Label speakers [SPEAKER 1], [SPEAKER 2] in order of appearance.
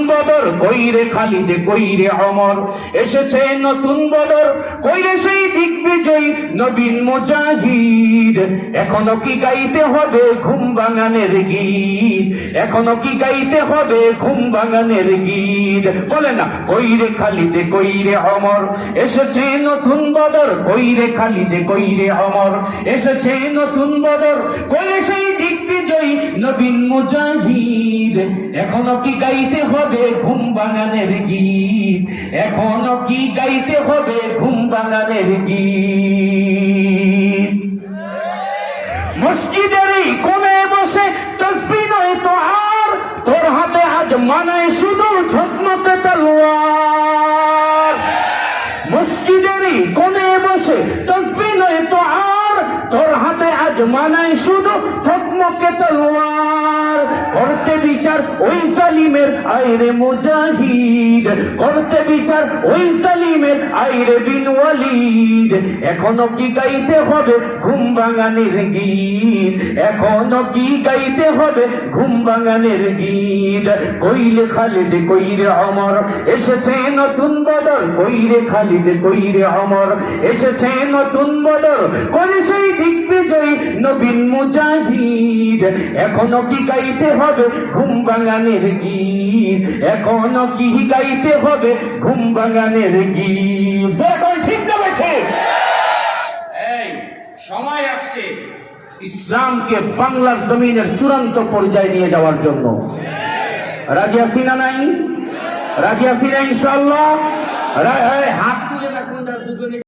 [SPEAKER 1] বদর কইরে খালিদ কইরে অমর, এসেছে নতুন বদর কইরে সেই দিগ্বিজয়ী নবীন মুজাহিদ। এখনো কি গাইতে হবে ঘুম ভাঙানের গীত, এখনো কি গাইতে হবে ঘুম ভাঙানের গীত। বলে না কইরে খালিদ কইরে অমর, এসেছে নতুন বদর কইরে খালিদ কইরে অমর, এসেছে নতুন বদর কইরে সেই দিগ্বিজয়ী নবীন মুজাহিদ। এখনো কি গাইতে হবে ঘুম ভাঙানের গীত, এখনো কি গাইতে হবে ঘুম ভাঙানের গীত। মসজিদের এই কোণে বসে তাসবিহ নয় তো আর, তোর হাতে আজ মানায় শুধু ঝকমকে তলোয়ার। মসজিদের এই কোণে বসে তাসবিহ নয় তো আর, তোর হাতে আজ মানায় শুধু ঝকমকে তলোয়ার। করতে বিচার ওই জালিমের আইরে মুজাহিদ, করতে বিচার ওই জালিমের আইরে বিন ওয়ালিদ। এখনো কি গাইতে হবে ঘুম ভাঙানের গীত, এখনো কি গাইতে হবে ঘুম ভাঙানের গীত। কইরে খালিদ কইরে অমর, এসেছে নতুন বদর কইরে খালিদ কইরে অমর, এসেছে নতুন বদর কইরে সেই দিগ্বিজয়ী নবীন মুজাহিদ। এখনো কি গাইতে হবে ঘুম ভাঙানের গীত, এখনো কি গাইতে হবে ঘুম ভাঙানের গীত। ঠিক না বেঠে? এই সময় আসছে ইসলামকে বাংলার জমিনের চূড়ান্ত পর্যায়ে নিয়ে যাওয়ার জন্য। রাজি আছি না নাই? রাজি আছি না ইনশাআল্লাহ? হাত